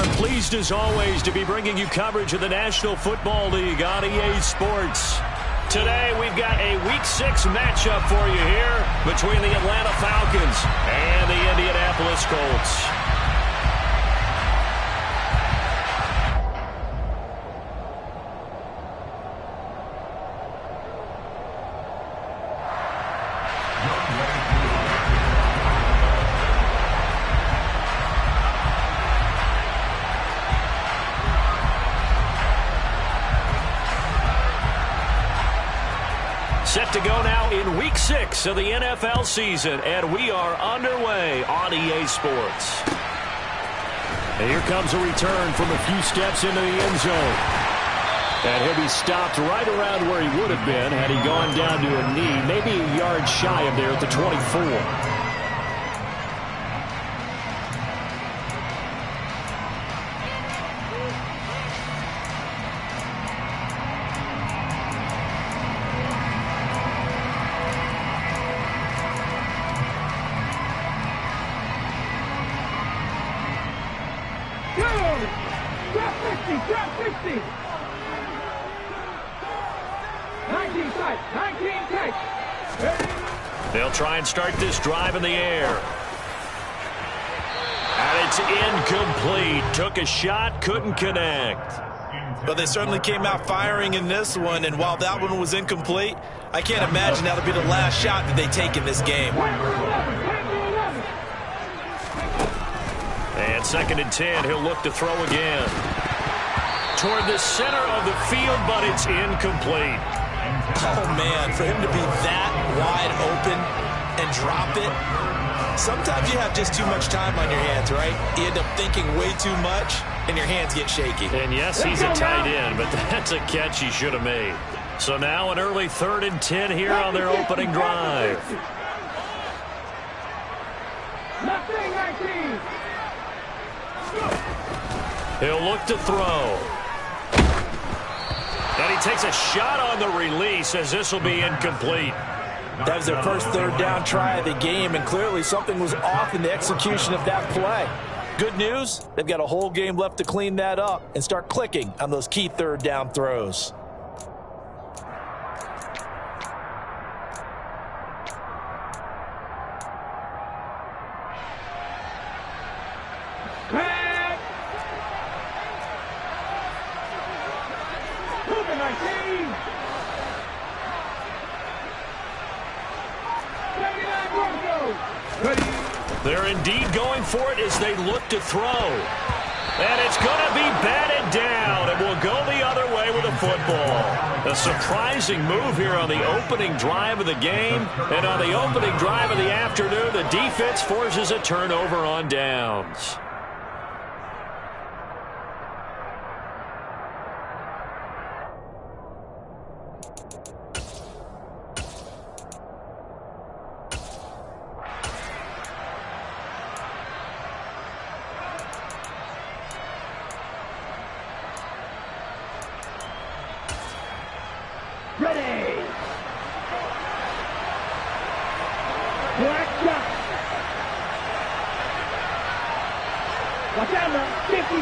are pleased as always to be bringing you coverage of the National Football League on EA Sports. Today we've got a Week 6 matchup for you here between the Atlanta Falcons and the Indianapolis Colts. Set to go now in Week 6 of the NFL season, and we are underway on EA Sports. And here comes a return from a few steps into the end zone. And he'll be stopped right around where he would have been had he gone down to a knee, maybe a yard shy of there at the 24. Drop 60. 19 tight. 19 tight. They'll try and start this drive in the air. And it's incomplete. Took a shot, couldn't connect. But they certainly came out firing in this one, and while that one was incomplete, I can't imagine that'll be the last shot that they take in this game. And 2nd and 10, he'll look to throw again. Toward the center of the field, but it's incomplete. Oh, man, for him to be that wide open and drop it, sometimes you have just too much time on your hands, right? You end up thinking way too much, and your hands get shaky. And yes, he's a tight end, but that's a catch he should have made. So now an early 3rd and 10 here on their opening drive. He'll look to throw. And he takes a shot on the release as this will be incomplete. That was their first 3rd down try of the game, and clearly something was off in the execution of that play. Good news, they've got a whole game left to clean that up and start clicking on those key 3rd down throws. They're indeed going for it as they look to throw. And it's going to be batted down, and will go the other way with the football. A surprising move here on the opening drive of the game. And on the opening drive of the afternoon, the defense forces a turnover on downs. Ready. Black shot. Watch out now. 52.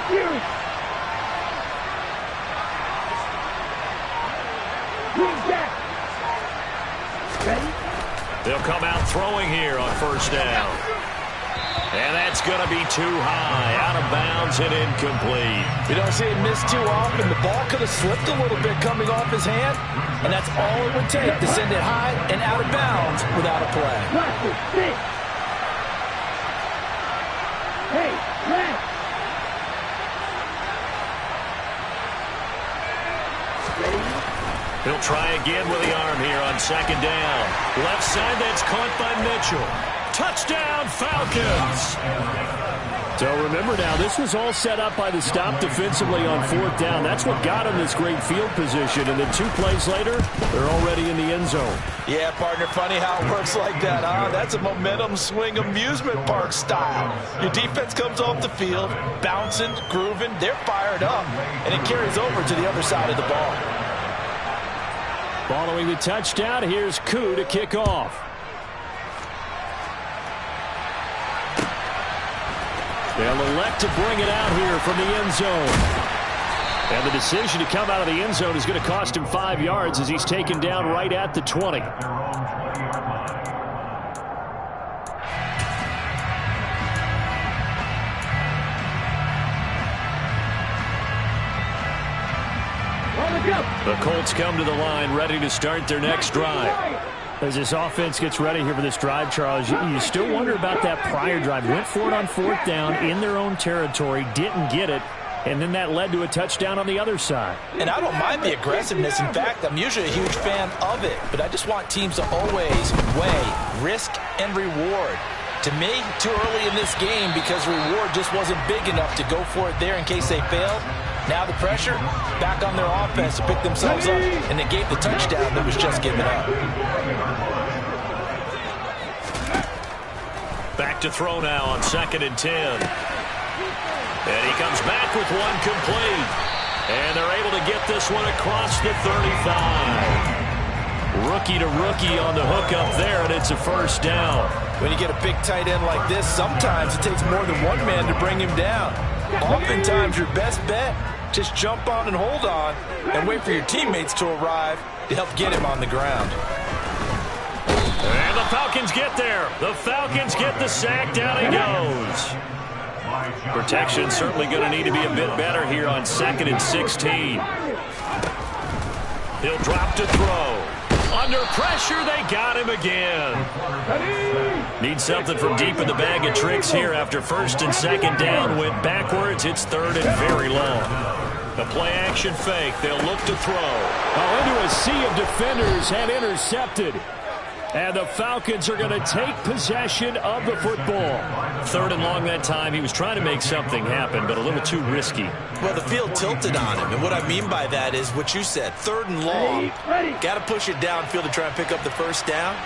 Green jack. Ready. They'll come out throwing here on 1st down. And that's going to be too high, out of bounds and incomplete. You don't see him miss too often. The ball could have slipped a little bit coming off his hand, and that's all it would take to send it high and out of bounds without a play. Hey, left. He'll try again with the arm here on 2nd down. Left side, that's caught by Mitchell. Touchdown, Falcons! So remember now, this was all set up by the stop defensively on 4th down. That's what got him this great field position. And then 2 plays later, they're already in the end zone. Yeah, partner, funny how it works like that, huh? That's a momentum swing amusement park style. Your defense comes off the field, bouncing, grooving, they're fired up, and it carries over to the other side of the ball. Following the touchdown, here's Koo to kick off. They'll elect to bring it out here from the end zone. And the decision to come out of the end zone is going to cost him 5 yards as he's taken down right at the 20. The Colts come to the line ready to start their next drive. As this offense gets ready here for this drive, Charles, you still wonder about that prior drive. Went for it on 4th down in their own territory, didn't get it. And then that led to a touchdown on the other side. And I don't mind the aggressiveness. In fact, I'm usually a huge fan of it. But I just want teams to always weigh risk and reward. To me, too early in this game because reward just wasn't big enough to go for it there in case they failed. Now the pressure back on their offense to pick themselves up and they gave the touchdown that was just given up. Back to throw now on 2nd and 10. And he comes back with one complete. And they're able to get this one across the 35. Rookie to rookie on the hook up there, and it's a first down. When you get a big tight end like this, sometimes it takes more than one man to bring him down. Oftentimes your best bet, just jump on and hold on and wait for your teammates to arrive to help get him on the ground. And the Falcons get there. The Falcons get the sack. Down he goes. Protection certainly going to need to be a bit better here on 2nd and 16. He'll drop to throw. Under pressure, they got him again. Need something from deep in the bag of tricks here after 1st and 2nd down. Went backwards. It's 3rd and very long. The play action fake. They'll look to throw. Into a sea of defenders and intercepted. And the Falcons are going to take possession of the football. 3rd and long that time. He was trying to make something happen, but a little too risky. Well, the field tilted on him, and what I mean by that is what you said. 3rd and long. Got to push it downfield to try and pick up the first down.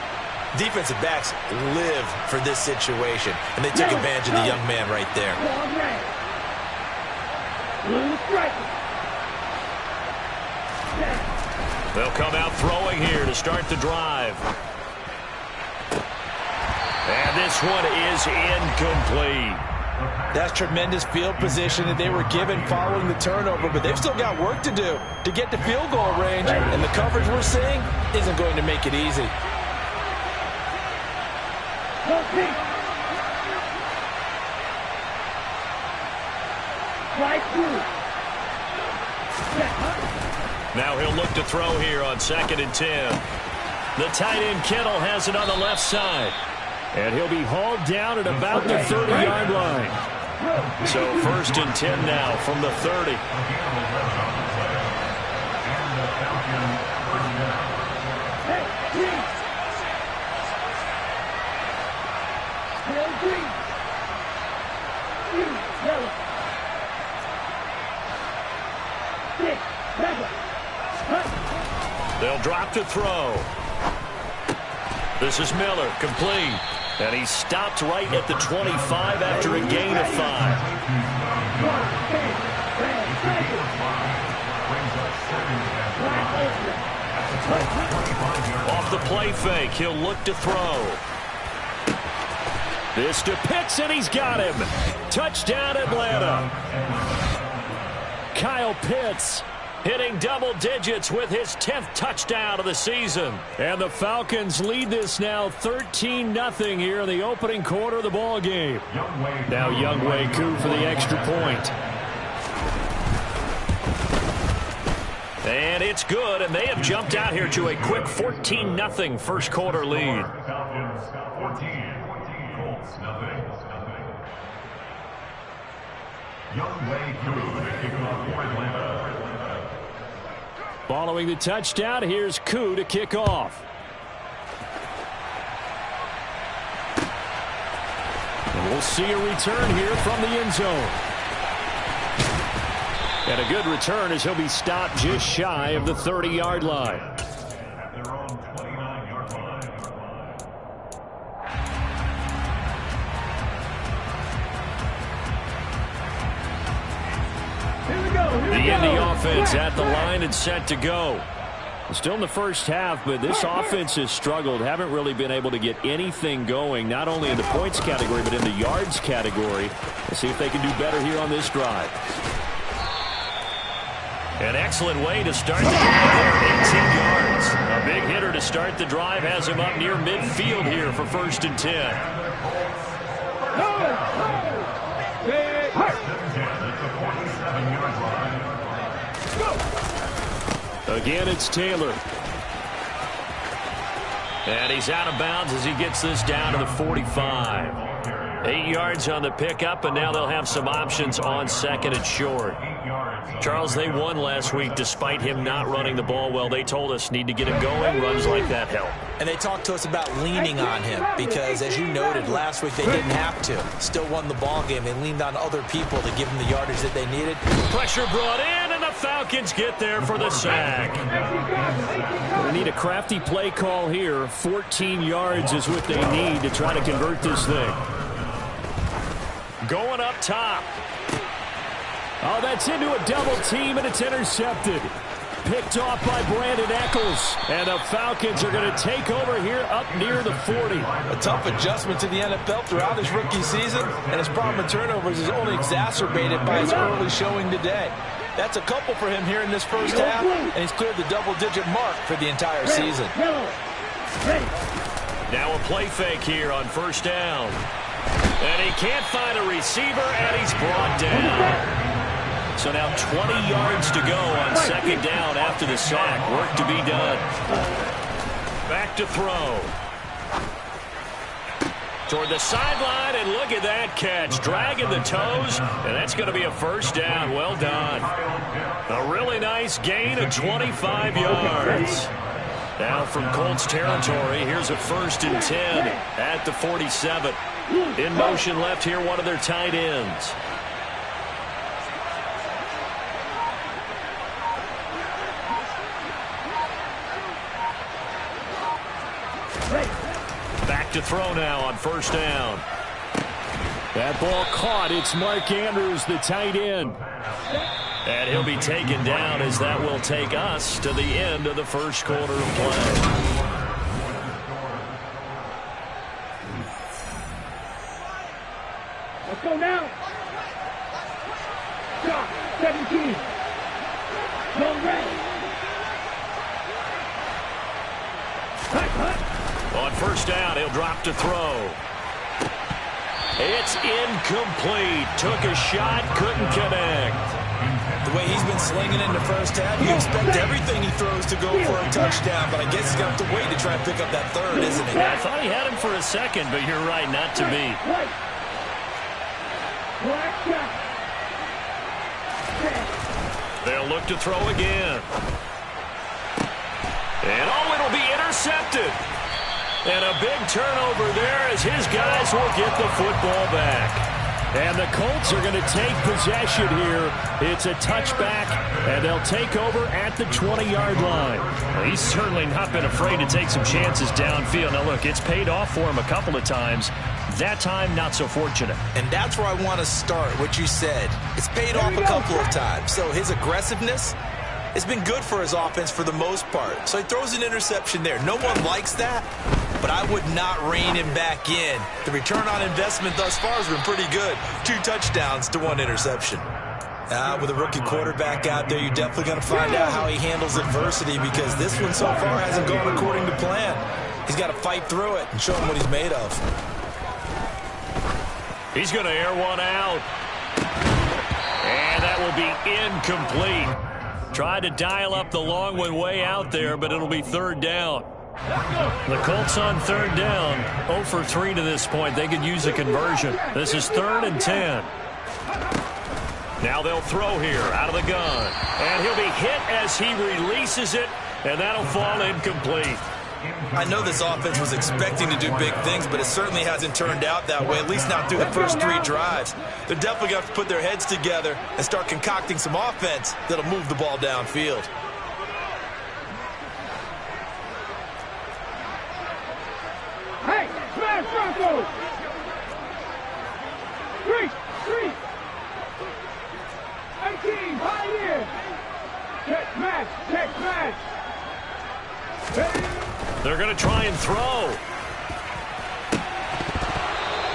Defensive backs live for this situation, and they took advantage of the young man right there. They'll come out throwing here to start the drive. And this one is incomplete. That's tremendous field position that they were given following the turnover, but they've still got work to do to get to field goal range, and the coverage we're seeing isn't going to make it easy. Now he'll look to throw here on 2nd and 10. The tight end Kittle has it on the left side. And he'll be hauled down at about the 30-yard line. So 1st and 10 now from the 30. They'll drop to throw. This is Miller, complete. And he stopped right at the 25 after a gain of 5. Off the play fake, he'll look to throw. This to Pitts, and he's got him. Touchdown, Atlanta. Kyle Pitts hitting double digits with his 10th touchdown of the season. And the Falcons lead this now 13-0 here in the opening quarter of the ball game. Now Younghoe Koo for the extra point. And it's good, and they have jumped out here to a quick 14-0 first quarter lead. Following the touchdown, here's Koo to kick off. And we'll see a return here from the end zone. And a good return as he'll be stopped just shy of the 30-yard line. The Indy offense at the line and set to go. Still in the first half, but this offense has struggled. Haven't really been able to get anything going, not only in the points category, but in the yards category. Let's see if they can do better here on this drive. An excellent way to start the drive there, 18 yards. A big hitter to start the drive has him up near midfield here for 1st and 10. Again, it's Taylor. And he's out of bounds as he gets this down to the 45. 8 yards on the pickup, and now they'll have some options on 2nd and short. Charles, they won last week despite him not running the ball well. They told us need to get him going. Runs like that help. And they talked to us about leaning on him because, as you noted, last week they didn't have to. Still won the ball game. They leaned on other people to give them the yardage that they needed. Pressure brought in, and the Falcons get there for the sack. They need a crafty play call here. 14 yards is what they need to try to convert this thing. Going up top. Oh, that's into a double team, and it's intercepted. Picked off by Brandon Eccles. And the Falcons are going to take over here up near the 40. A tough adjustment to the NFL throughout his rookie season, and his problem with turnovers is only exacerbated by his early showing today. That's a couple for him here in this first half, and he's cleared the double-digit mark for the entire season. Now a play fake here on 1st down. And he can't find a receiver, and he's brought down. So now 20 yards to go on 2nd down after the sack. Work to be done. Back to throw. Toward the sideline, and look at that catch. Dragging the toes, and that's going to be a 1st down. Well done. A really nice gain of 25 yards. Now from Colts territory, here's a 1st and 10 at the 47. In motion left here, one of their tight ends. Back to throw now on 1st down. That ball caught. It's Mark Andrews, the tight end. And he'll be taken down as that will take us to the end of the 1st quarter of play. Let's go now. Shot, 17. Long range. On 1st down, he'll drop to throw. It's incomplete. Took a shot, couldn't connect. The way he's been slinging in the first half, you expect everything he throws to go for a touchdown, but I guess he's going to have to wait to try and pick up that 3rd, isn't he? Yeah, I thought he had him for a second, but you're right, not to be. They'll look to throw again. And it'll be intercepted. And a big turnover there as his guys will get the football back. And the Colts are going to take possession here. It's a touchback, and they'll take over at the 20-yard line. Well, he's certainly not been afraid to take some chances downfield. Now, look, it's paid off for him a couple of times. That time, not so fortunate. And that's where I want to start, what you said. It's paid off a couple of times. So his aggressiveness has been good for his offense for the most part. So he throws an interception there. No one likes that, but I would not rein him back in. The return on investment thus far has been pretty good. 2 touchdowns to 1 interception. With a rookie quarterback out there, you're definitely going to find out how he handles adversity because this one so far hasn't gone according to plan. He's got to fight through it and show him what he's made of. He's going to air one out. And that will be incomplete. Tried to dial up the long one way out there, but it'll be 3rd down. The Colts on 3rd down, 0 for 3 to this point. They could use a conversion. This is 3rd and 10. Now they'll throw here out of the gun. And he'll be hit as he releases it, and that'll fall incomplete. I know this offense was expecting to do big things, but it certainly hasn't turned out that way, at least not through the first 3 drives. They're definitely going to have to put their heads together and start concocting some offense that'll move the ball downfield. Hey, smash Broncos! 3, 18, high here! Check smash, check smash! They're going to try and throw.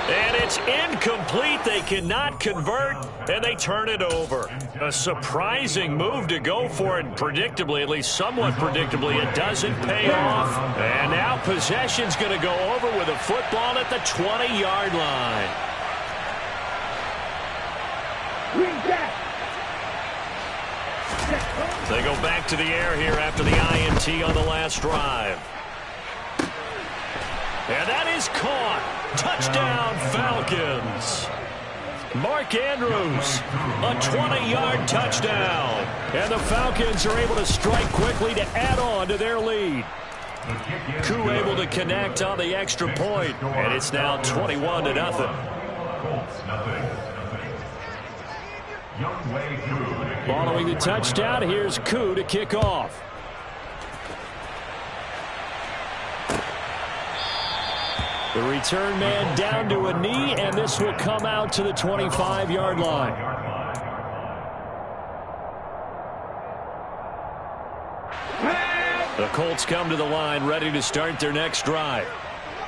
And it's incomplete. They cannot convert, and they turn it over. A surprising move to go for it. Predictably, at least somewhat predictably, it doesn't pay off. And now possession's going to go over with a football at the 20-yard line. They go back to the air here after the INT on the last drive. And that is caught. Touchdown, Falcons. Mark Andrews, a 20-yard touchdown. And the Falcons are able to strike quickly to add on to their lead. Koo able to connect on the extra point, and it's now 21-0. Following the touchdown, here's Koo to kick off. The return man down to a knee, and this will come out to the 25-yard line. The Colts come to the line, ready to start their next drive.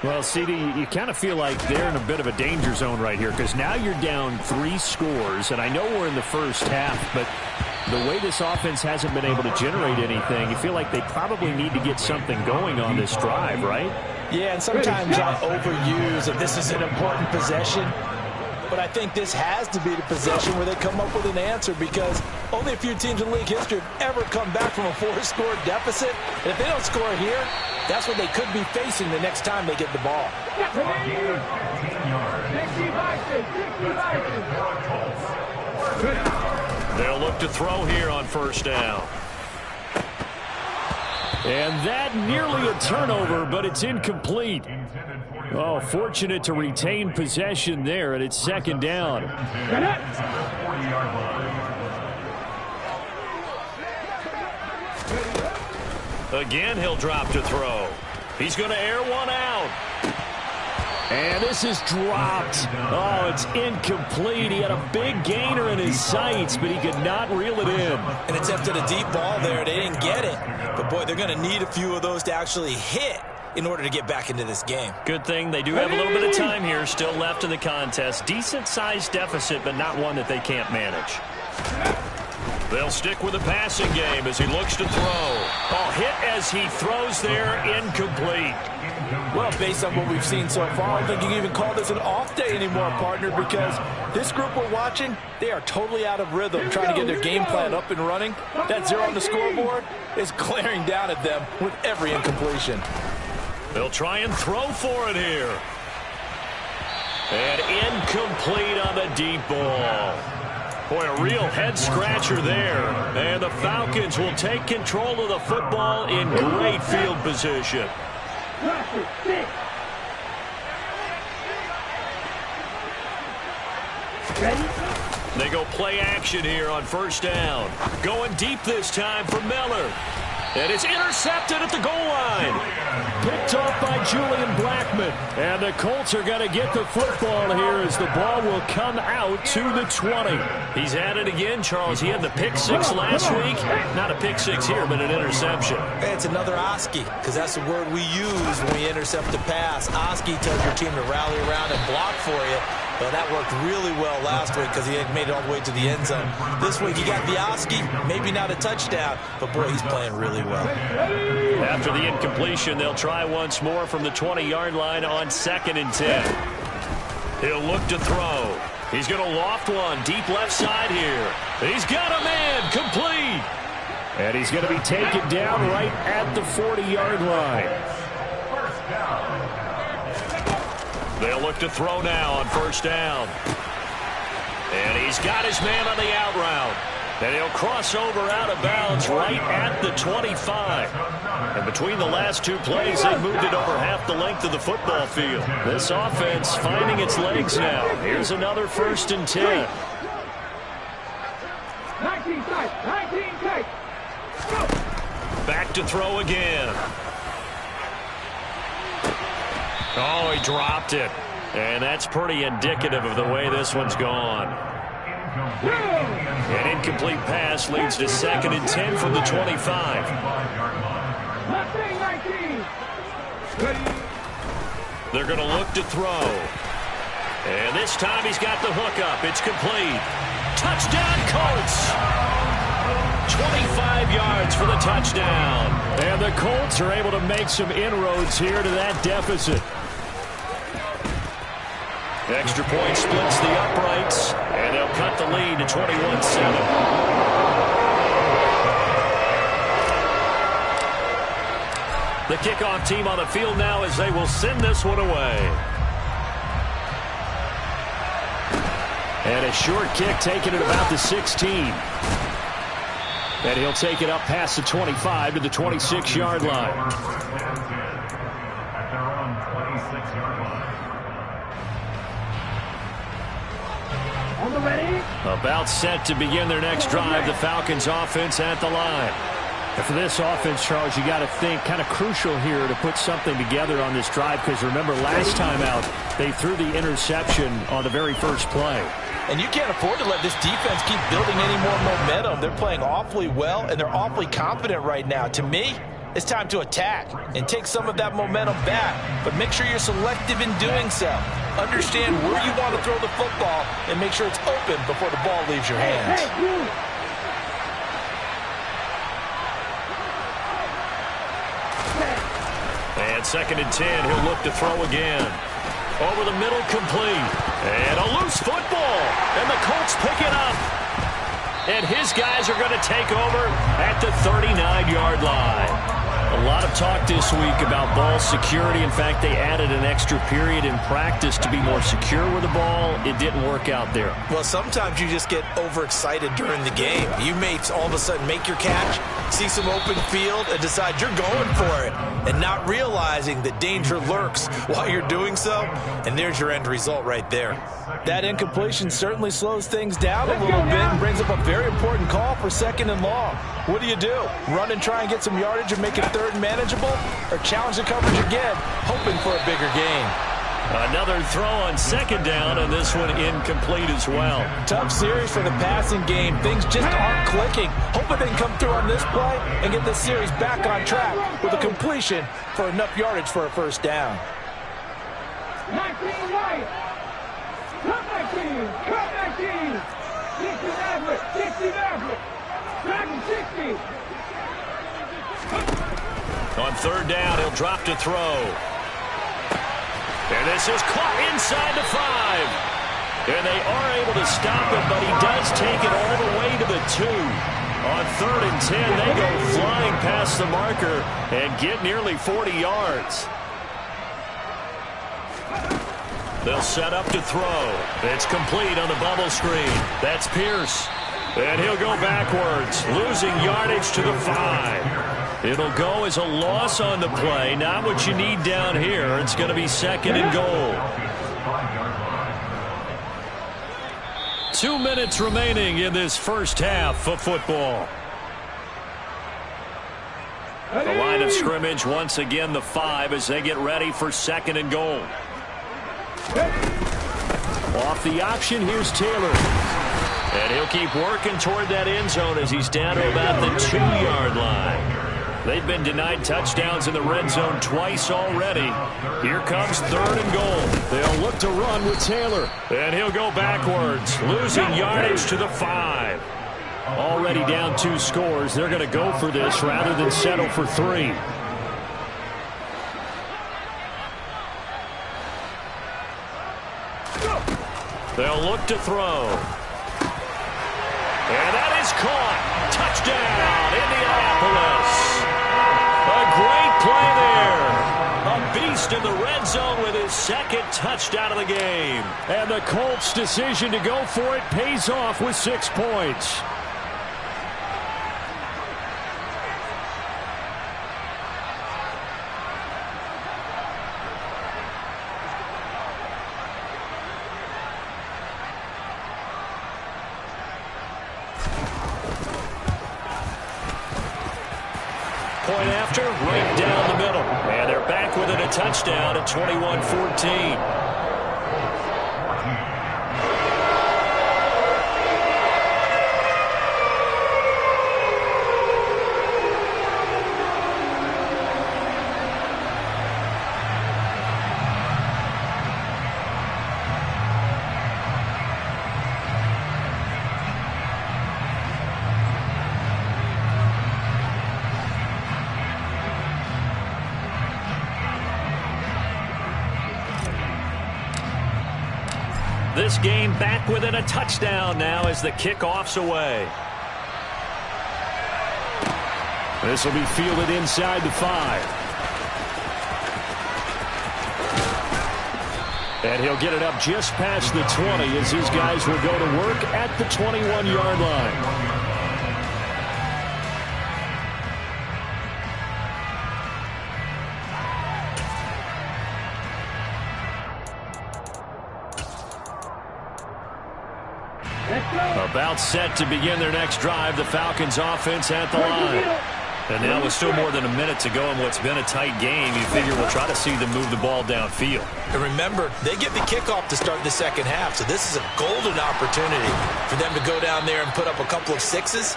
Well, CD, you kind of feel like they're in a bit of a danger zone right here because now you're down 3 scores, and I know we're in the first half, but the way this offense hasn't been able to generate anything, you feel like they probably need to get something going on this drive, right? Yeah, and sometimes I overuse that this is an important possession, but I think this has to be the possession where they come up with an answer because only a few teams in league history have ever come back from a 4-score deficit. And if they don't score here, that's what they could be facing the next time they get the ball. They'll look to throw here on first down. And that nearly a turnover, but it's incomplete. Oh, fortunate to retain possession there, and it's second down. Again, he'll drop to throw. He's going to air one out. And this is dropped. Oh, it's incomplete. He had a big gainer in his sights, but he could not reel it in. And attempted a deep ball there. They didn't get it. But, boy, they're going to need a few of those to actually hit in order to get back into this game. Good thing they do have a little bit of time here still left in the contest. Decent-sized deficit, but not one that they can't manage. They'll stick with the passing game as he looks to throw. Oh, hit as he throws there, incomplete. Well, based on what we've seen so far, I don't think you can even call this an off day anymore, partner, because this group we're watching, they are totally out of rhythm, trying to get their game plan up and running. That 0 on the scoreboard is glaring down at them with every incompletion. They'll try and throw for it here. And incomplete on the deep ball. Boy, a real head-scratcher there. And the Falcons will take control of the football in great field position. They go play action here on first down. Going deep this time for Miller. And it's intercepted at the goal line. Picked off by Julian Blackman. And the Colts are going to get the football here as the ball will come out to the 20. He's at it again, Charles. He had the pick 6 last week. Not a pick 6 here, but an interception. It's another Oski, because that's the word we use when we intercept a pass. Oski tells your team to rally around and block for you. Well, that worked really well last week because he had made it all the way to the end zone. This week he got the Oski, maybe not a touchdown, but boy, he's playing really well. After the incompletion, they'll try once more from the 20-yard line on 2nd and 10. He'll look to throw. He's going to loft one deep left side here. He's got a man, complete. And he's going to be taken down right at the 40-yard line. They'll look to throw now on first down. And he's got his man on the out route. And he'll cross over out of bounds right at the 25. And between the last 2 plays, they moved it over half the length of the football field. This offense finding its legs now. Here's another 1st and 10. 19 tight, 19 tight. Back to throw again. Oh, he dropped it. And that's pretty indicative of the way this one's gone. An incomplete pass leads to 2nd and 10 from the 25. They're going to look to throw. And this time he's got the hook up. It's complete. Touchdown, Colts! 25 yards for the touchdown. And the Colts are able to make some inroads here to that deficit. Extra point splits the uprights, and they'll cut the lead to 21-7. The kickoff team on the field now as they will send this one away. And a short kick taken at about the 16. And he'll take it up past the 25 to the 26-yard line. About set to begin their next drive, the Falcons offense at the line. And for this offense, Charles, you got to think kind of crucial here to put something together on this drive, because remember last time out they threw the interception on the very first play. And you can't afford to let this defense keep building any more momentum. They're playing awfully well, and they're awfully confident right now. To me, it's time to attack and take some of that momentum back, but make sure you're selective in doing so. Understand where you want to throw the football and make sure it's open before the ball leaves your hands. And 2nd and 10, he'll look to throw again. Over the middle, complete. And a loose football. And the Colts pick it up. And his guys are going to take over at the 39-yard line. A lot of talk this week about ball security. In fact, they added an extra period in practice to be more secure with the ball. It didn't work out there. Well, sometimes you just get overexcited during the game. You may all of a sudden make your catch, see some open field, and decide you're going for it, and not realizing that danger lurks while you're doing so, and there's your end result right there. That incompletion certainly slows things down a little bit and brings up a very important call for 2nd and long. What do? Run and try and get some yardage and make it 3rd and manageable, or challenge the coverage again, hoping for a bigger gain? Another throw on 2nd down, and this one incomplete as well. Tough series for the passing game. Things just aren't clicking. Hoping they can come through on this play and get this series back on track with a completion for enough yardage for a first down. 19 right. Cut 19. Cut 19. 60 average. 60 average. Back 60. On 3rd down, he'll drop to throw. And this is caught inside the 5. And they are able to stop it, but he does take it all the way to the 2. On 3rd and 10, they go flying past the marker and get nearly 40 yards. They'll set up to throw. It's complete on the bubble screen. That's Pierce. And he'll go backwards, losing yardage to the 5. It'll go as a loss on the play. Not what you need down here. It's going to be 2nd and goal. 2 minutes remaining in this first half of football. The line of scrimmage, once again, the 5 as they get ready for 2nd and goal. Off the option, here's Taylor. And he'll keep working toward that end zone as he's down to about the 2-yard line. They've been denied touchdowns in the red zone twice already. Here comes 3rd and goal. They'll look to run with Taylor. And he'll go backwards, losing yardage to the 5. Already down 2 scores. They're going to go for this rather than settle for 3. They'll look to throw. And that is caught. Touchdown, Indianapolis. A great play there. A beast in the red zone with his 2nd touchdown of the game. And the Colts' decision to go for it pays off with 6 points. Point after, right down the middle. And they're back within a touchdown at 21-14. this game back within a touchdown now as the kickoff's away. This will be fielded inside the 5. And he'll get it up just past the 20 as his guys will go to work at the 21-yard line. About set to begin their next drive, the Falcons offense at the line. And now with still more than a minute to go in what's been a tight game, you figure we'll try to see them move the ball downfield. And remember, they get the kickoff to start the second half, so this is a golden opportunity for them to go down there and put up a couple of sixes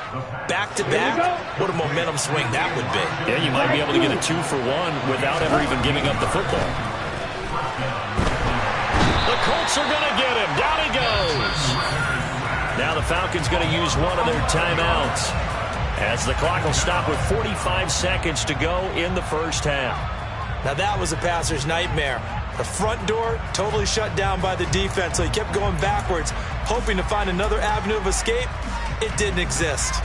back-to-back. What a momentum swing that would be. Yeah, you might be able to get a 2-for-1 without ever even giving up the football. The Colts are going to get him. Down he goes. Now the Falcons going to use one of their timeouts as the clock will stop with 45 seconds to go in the first half. Now that was a passer's nightmare. The front door totally shut down by the defense, so he kept going backwards, hoping to find another avenue of escape. It didn't exist.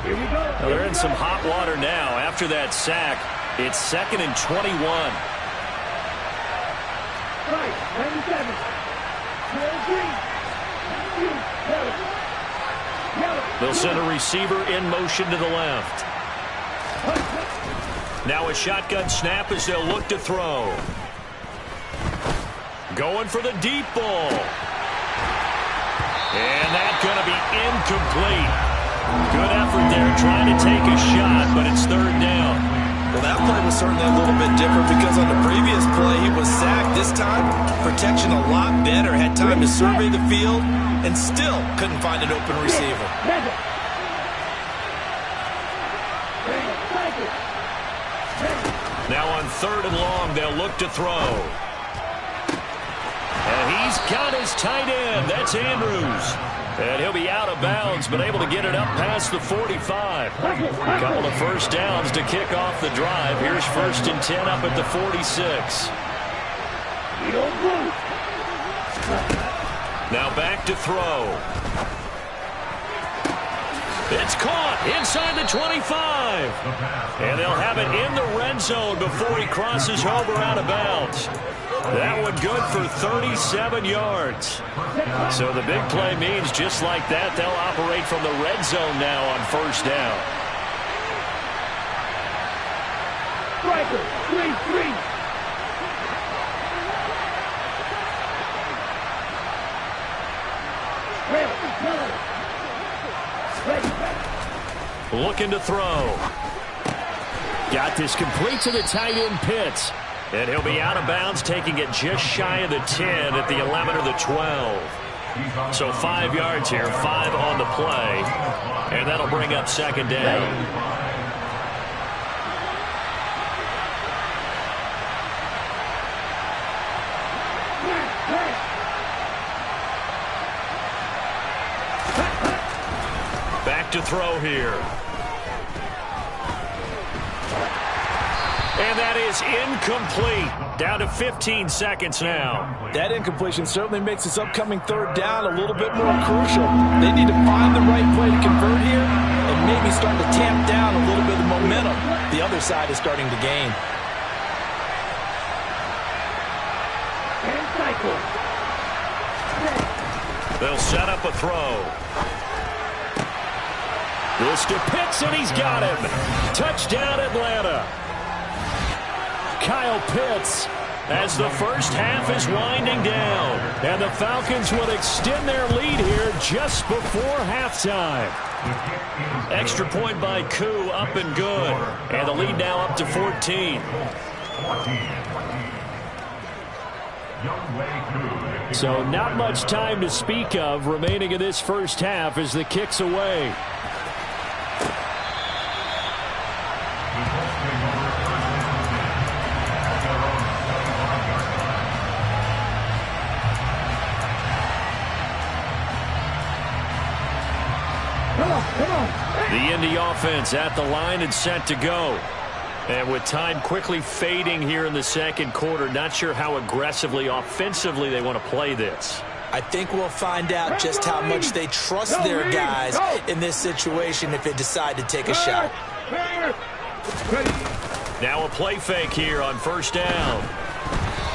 Here we go. Well, they're in some hot water now. After that sack, it's 2nd and 21. Right, 97. 12-3. They'll send a receiver in motion to the left. Now a shotgun snap as they'll look to throw. Going for the deep ball. And that's going to be incomplete. Good effort there trying to take a shot, but it's 3rd down. Well, that play was certainly a little bit different because on the previous play he was sacked. This time, protection a lot better. Had time to survey the field and still couldn't find an open receiver. Now on 3rd and long, they'll look to throw. And he's got his tight end. That's Andrews. And he'll be out of bounds, but able to get it up past the 45. A couple of first downs to kick off the drive. Here's 1st and 10 up at the 46. Now back to throw. It's caught inside the 25. And they'll have it in the red zone before he crosses over out of bounds. That one good for 37 yards. So the big play means just like that, they'll operate from the red zone now on 1st down. Striker, 3-3. Looking to throw. Got this complete to the tight end Pitts. And he'll be out of bounds, taking it just shy of the 10 at the 11 or the 12. So 5 yards here, 5 on the play. And that'll bring up 2nd down. Back to throw here. And that is incomplete. Down to 15 seconds now. That incompletion certainly makes this upcoming 3rd down a little bit more crucial. They need to find the right play to convert here and maybe start to tamp down a little bit of momentum the other side is starting to gain. They'll set up a throw. This to Pitts, and he's got him. Touchdown, Atlanta. Kyle Pitts as the first half is winding down. And the Falcons will extend their lead here just before halftime. Extra point by Koo, up and good. And the lead now up to 14. So not much time to speak of remaining in this first half as the kick's away. The Indy offense at the line and set to go. And with time quickly fading here in the second quarter, not sure how aggressively, offensively they want to play this. I think we'll find out just how much they trust their guys in this situation if they decide to take a shot. Now a play fake here on first down.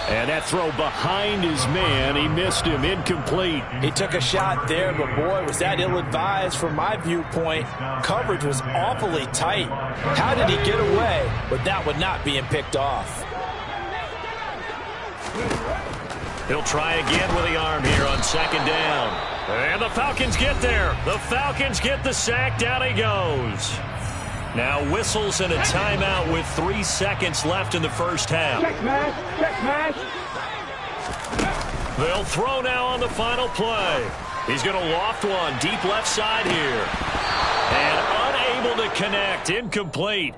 And that throw behind his man, he missed him, incomplete. He took a shot there, but boy, was that ill-advised from my viewpoint. Coverage was awfully tight. How did he get away with that one not being picked off? He'll try again with the arm here on second down. And the Falcons get there. The Falcons get the sack. Down he goes. Now whistles and a timeout with 3 seconds left in the first half. Check smash, check smash. They'll throw now on the final play. He's going to loft one deep left side here. And unable to connect. Incomplete.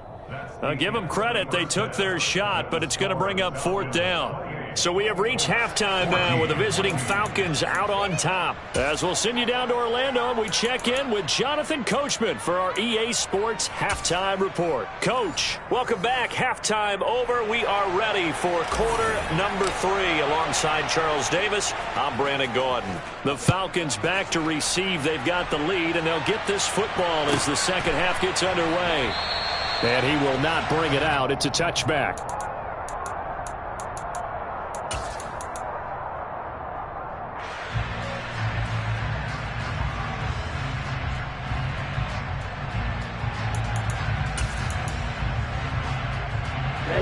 I'll give them credit. They took their shot, but it's going to bring up fourth down. So we have reached halftime now with the visiting Falcons out on top. As we'll send you down to Orlando, and we check in with Jonathan Coachman for our EA Sports Halftime Report. Coach, welcome back. Halftime over. We are ready for quarter number 3. Alongside Charles Davis, I'm Brandon Gordon. The Falcons back to receive. They've got the lead, and they'll get this football as the second half gets underway. And he will not bring it out. It's a touchback.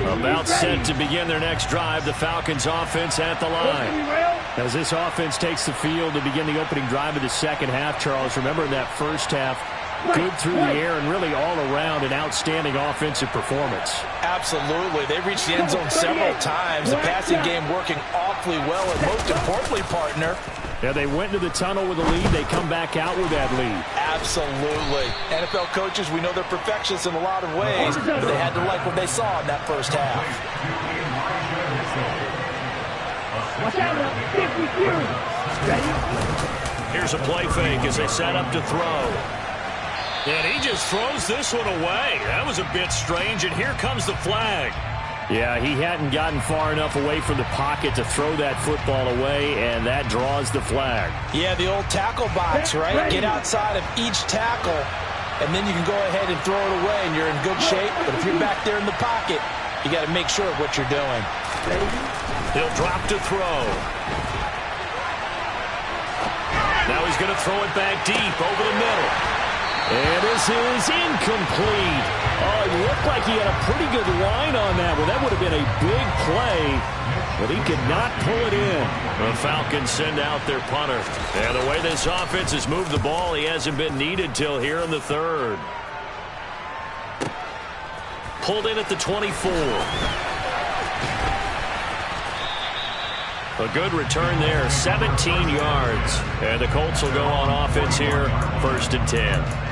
About set to begin their next drive, the Falcons offense at the line. As this offense takes the field to begin the opening drive of the second half, Charles, remember in that first half, good through the air and really all around an outstanding offensive performance. Absolutely. They reached the end zone several times. The passing game working awfully well, and most importantly, partner, yeah, they went into the tunnel with a lead. They come back out with that lead. Absolutely. NFL coaches, we know they're perfectionists in a lot of ways, but they had to like what they saw in that first half. Watch out now. 50 series. Ready? Here's a play fake as they set up to throw. And he just throws this one away. That was a bit strange, and here comes the flag. Yeah, he hadn't gotten far enough away from the pocket to throw that football away, and that draws the flag. Yeah, the old tackle box, right? Get outside of each tackle, and then you can go ahead and throw it away, and you're in good shape. But if you're back there in the pocket, you got to make sure of what you're doing. He'll drop to throw. Now he's going to throw it back deep over the middle. And this is incomplete. Oh, it looked like he had a pretty good line on that. Well, that would have been a big play, but he could not pull it in. The Falcons send out their punter. And the way this offense has moved the ball, he hasn't been needed till here in the third. Pulled in at the 24. A good return there, 17 yards. And the Colts will go on offense here, 1st and 10.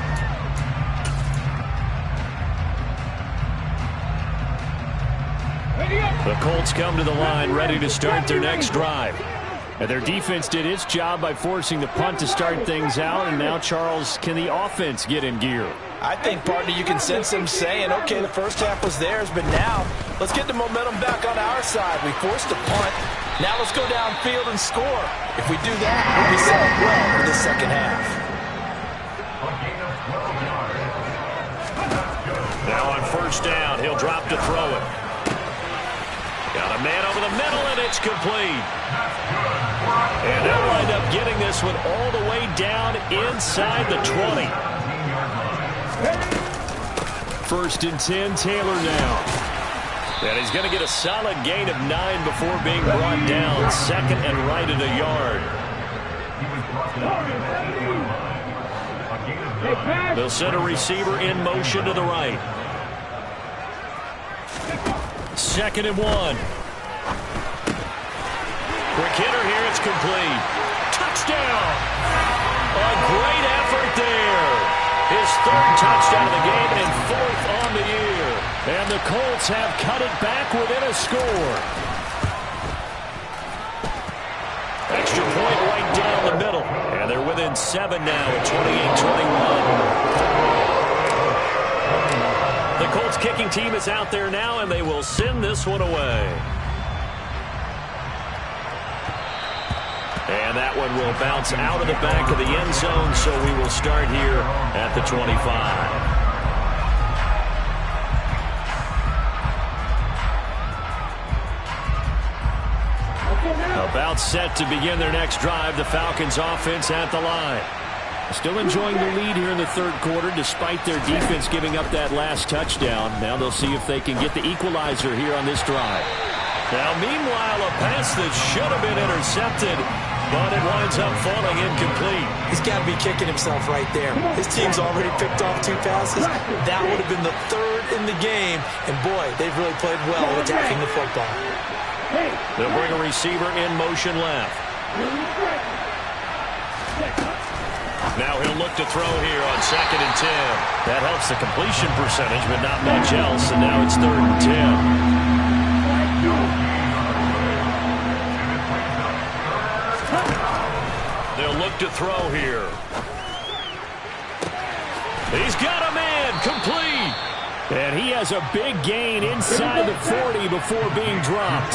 The Colts come to the line ready to start their next drive. And their defense did its job by forcing the punt to start things out. And now, Charles, can the offense get in gear? I think, partner, you can sense them saying, okay, the first half was theirs, but now let's get the momentum back on our side. We forced a punt. Now let's go downfield and score. If we do that, we'll be set up well for the second half. Now on first down, he'll drop to throw it. Got a man over the middle, and it's complete. And they'll wind up getting this one all the way down inside the 20. 1st and 10, Taylor now. And he's going to get a solid gain of 9 before being brought down. 2nd and right at a yard. They'll send a receiver in motion to the right. 2nd and 1. Quick hitter here. It's complete. Touchdown. A great effort there. His 3rd touchdown of the game and 4th on the year. And the Colts have cut it back within a score. Extra point right down the middle. And they're within 7 now at 28-21. The Colts Colts kicking team is out there now, and they will send this one away. And that one will bounce out of the back of the end zone, so we will start here at the 25. About set to begin their next drive, the Falcons offense at the line. Still enjoying the lead here in the third quarter despite their defense giving up that last touchdown. Now they'll see if they can get the equalizer here on this drive. Now meanwhile, a pass that should have been intercepted, but it winds up falling incomplete. He's got to be kicking himself right there. His team's already picked off 2 passes. That would have been the 3rd in the game. And boy, they've really played well attacking the football. They'll bring a receiver in motion left. Now he'll look to throw here on 2nd and 10. That helps the completion percentage, but not much else. And now it's 3rd and 10. They'll look to throw here. He's got a man, complete. And he has a big gain inside the 40 before being dropped.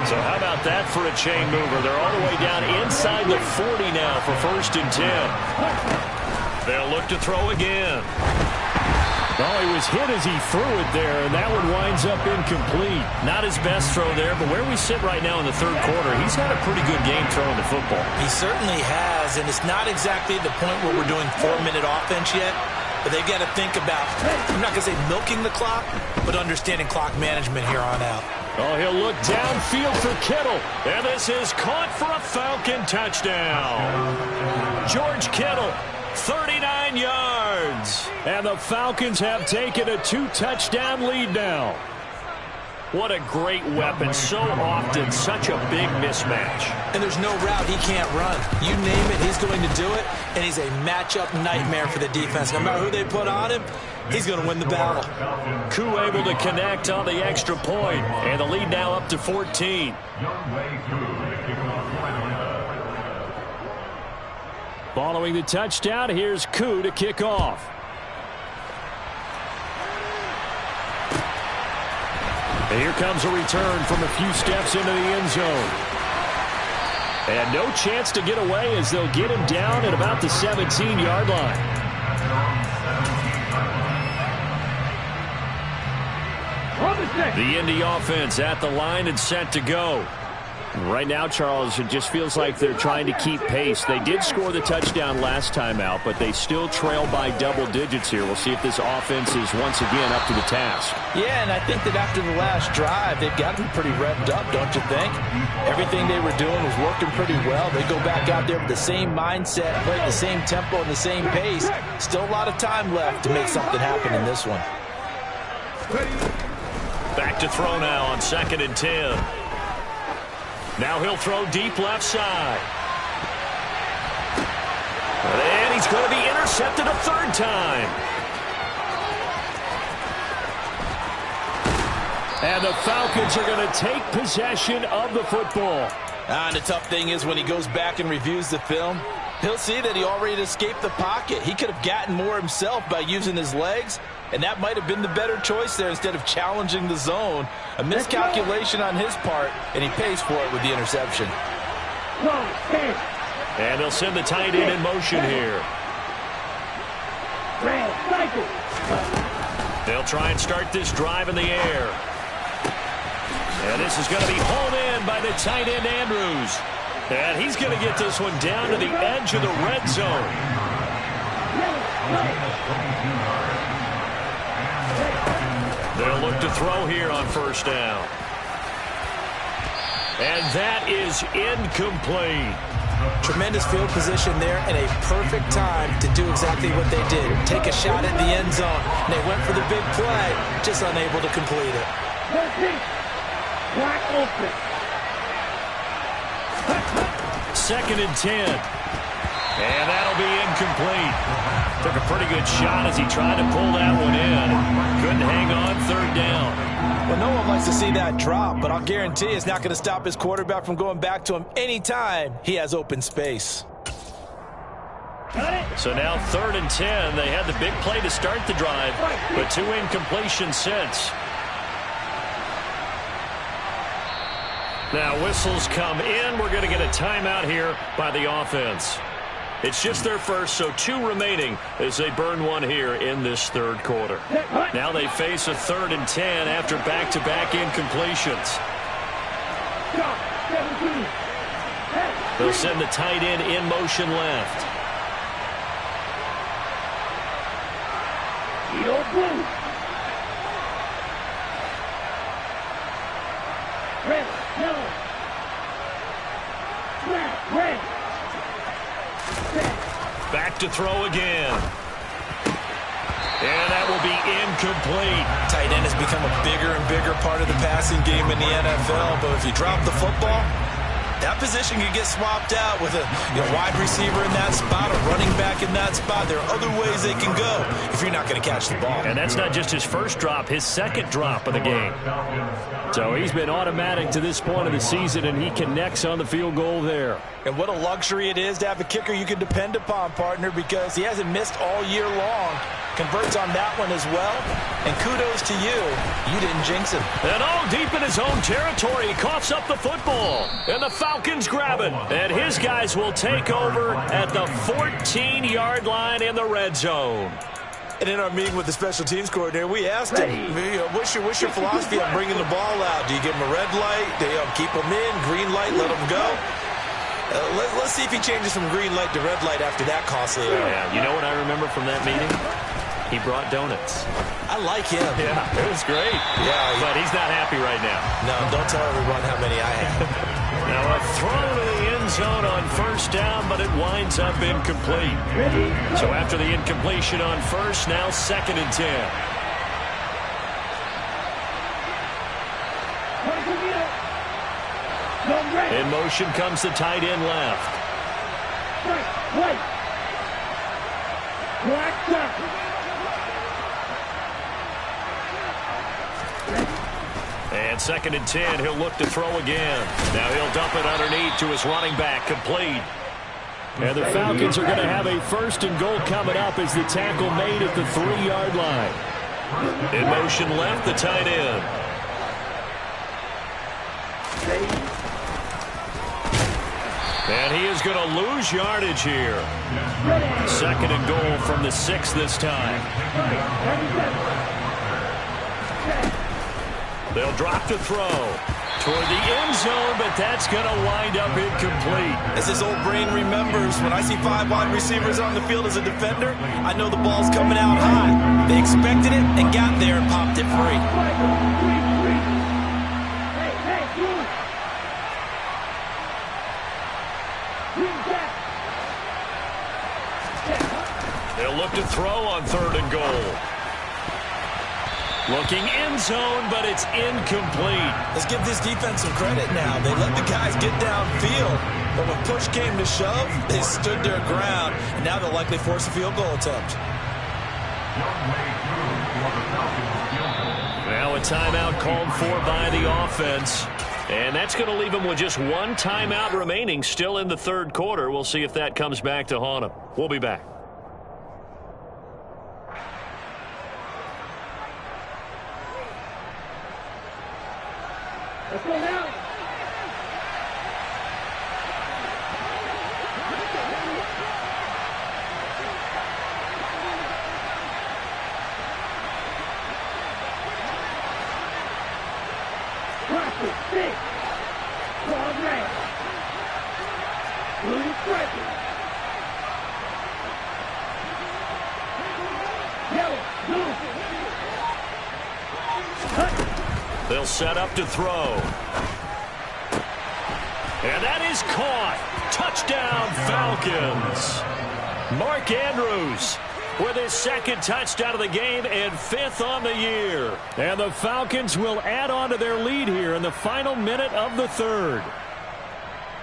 So how about that for a chain mover? They're all the way down inside the 40 now for 1st and 10. They'll look to throw again. Oh, he was hit as he threw it there, and that one winds up incomplete. Not his best throw there, but where we sit right now in the third quarter, he's had a pretty good game throwing the football. He certainly has, and it's not exactly the point where we're doing 4-minute offense yet. But they've got to think about, I'm not going to say milking the clock, but understanding clock management here on out. Oh, he'll look downfield for Kittle. And this is caught for a Falcon touchdown. George Kittle, 39 yards. And the Falcons have taken a 2-touchdown lead now. What a great weapon. So often, such a big mismatch. And there's no route he can't run. You name it, he's going to do it. And he's a matchup nightmare for the defense. No matter who they put on him, he's going to win the battle. Koo able to connect on the extra point. And the lead now up to 14. Following the touchdown, here's Koo to kick off. And here comes a return from a few steps into the end zone. And no chance to get away as they'll get him down at about the 17-yard line. The Indy offense at the line and set to go. Right now, Charles, it just feels like they're trying to keep pace. They did score the touchdown last time out, but they still trail by double digits here. We'll see if this offense is once again up to the task. Yeah, and I think that after the last drive, they've got to be pretty revved up, don't you think? Everything they were doing was working pretty well. They go back out there with the same mindset, play at the same tempo and the same pace. Still a lot of time left to make something happen in this one. Back to throw now on 2nd and 10. Now he'll throw deep left side. And he's going to be intercepted a 3rd time. And the Falcons are going to take possession of the football. And the tough thing is when he goes back and reviews the film, he'll see that he already escaped the pocket. He could have gotten more himself by using his legs, and that might have been the better choice there instead of challenging the zone. A miscalculation on his part, and he pays for it with the interception. And they'll send the tight end in motion here. They'll try and start this drive in the air. And this is going to be hauled in by the tight end, Andrews. And he's going to get this one down to the edge of the red zone. They'll look to throw here on 1st down. And that is incomplete. Tremendous field position there and a perfect time to do exactly what they did. Take a shot at the end zone. And they went for the big play, just unable to complete it. Wide open. 2nd and 10. And that'll be incomplete. Took a pretty good shot as he tried to pull that one in. Couldn't hang on 3rd down. Well, no one likes to see that drop, but I'll guarantee it's not going to stop his quarterback from going back to him anytime he has open space. So now 3rd and 10. They had the big play to start the drive, but 2 incompletions since. Now whistles come in. We're going to get a timeout here by the offense. It's just their first, so 2 remaining as they burn 1 here in this 3rd quarter. Now they face a 3rd and 10 after back-to-back incompletions. They'll send the tight end in motion left. Back to throw again. And that will be incomplete. Tight end has become a bigger and bigger part of the passing game in the NFL, but if you drop the football, that position can get swapped out with a wide receiver in that spot, a running back in that spot. There are other ways they can go if you're not going to catch the ball. And that's not just his first drop, his 2nd drop of the game. So he's been automatic to this point of the season, and he connects on the field goal there. And what a luxury it is to have a kicker you can depend upon, partner, because he hasn't missed all year long. Converts on that one as well. And kudos to you. You didn't jinx him. And all deep in his own territory, he coughs up the football. And the Falcons grab it. And his guys will take over at the 14-yard line in the red zone. And in our meeting with the special teams coordinator, we asked him, what's your philosophy on bringing the ball out? Do you give him a red light? Do you keep him in? Green light, let him go? Let's see if he changes from green light to red light after that costly error. Yeah, you know what I remember from that meeting? He brought donuts. I like him. Yeah, it was great. Yeah, but he's not happy right now. No, don't tell everyone how many I have. Now a throw to the end zone on 1st down, but it winds up incomplete. So after the incompletion on 1st, now 2nd and 10. In motion comes the tight end left. And 2nd and 10, he'll look to throw again. Now he'll dump it underneath to his running back, complete. And the Falcons are going to have a 1st and goal coming up as the tackle made at the 3-yard line. In motion left, the tight end. And he is going to lose yardage here. 2nd and goal from the 6 this time. They'll drop to throw toward the end zone, but that's going to wind up incomplete. As his old brain remembers, when I see 5 wide receivers on the field as a defender, I know the ball's coming out high. They expected it and got there and popped it free. They'll look to throw on 3rd and goal. Looking end zone, but it's incomplete. Let's give this defense some credit now. They let the guys get downfield, but when push came to shove, they stood their ground, and now they'll likely force a field goal attempt. Now a timeout called for by the offense. And that's going to leave them with just 1 timeout remaining still in the 3rd quarter. We'll see if that comes back to haunt them. We'll be back. Let's go now. Practice, 6. Ball right. Blue pressure. Yellow, blue. They'll set up to throw. And that is caught. Touchdown, Falcons. Mark Andrews with his 2nd touchdown of the game and 5th on the year. And the Falcons will add on to their lead here in the final minute of the 3rd.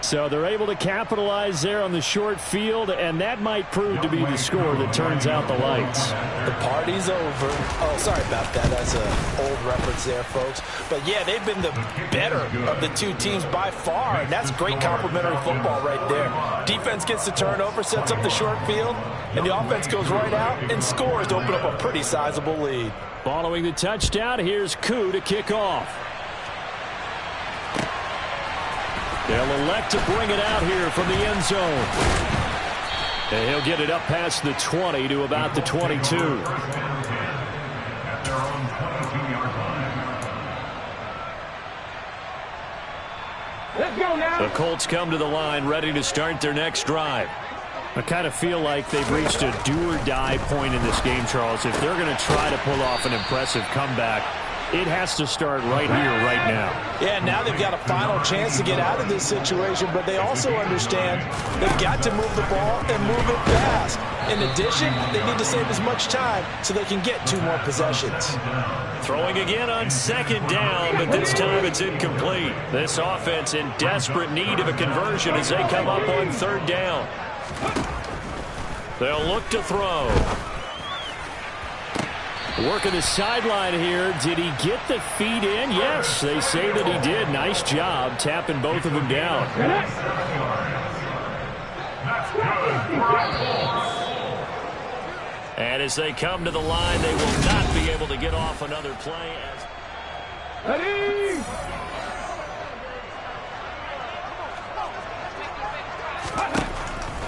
So they're able to capitalize there on the short field, and that might prove to be the score that turns out the lights. The party's over. Oh, sorry about that. That's an old reference there, folks. But, yeah, they've been the better of the two teams by far, and that's great complimentary football right there. Defense gets the turnover, sets up the short field, and the offense goes right out and scores to open up a pretty sizable lead. Following the touchdown, here's Koo to kick off. They'll elect to bring it out here from the end zone. And he'll get it up past the 20 to about the 22. Let's go now. The Colts come to the line ready to start their next drive. I kind of feel like they've reached a do-or-die point in this game, Charles. If they're going to try to pull off an impressive comeback, it has to start right here, right now. Yeah, now they've got a final chance to get out of this situation, but they also understand they've got to move the ball and move it fast. In addition, they need to save as much time so they can get 2 more possessions. Throwing again on second down, but this time it's incomplete. This offense in desperate need of a conversion as they come up on third down. They'll look to throw. Working the sideline here. Did he get the feet in? Yes, they say that he did. Nice job tapping both of them down. And as they come to the line, they will not be able to get off another play. Ready?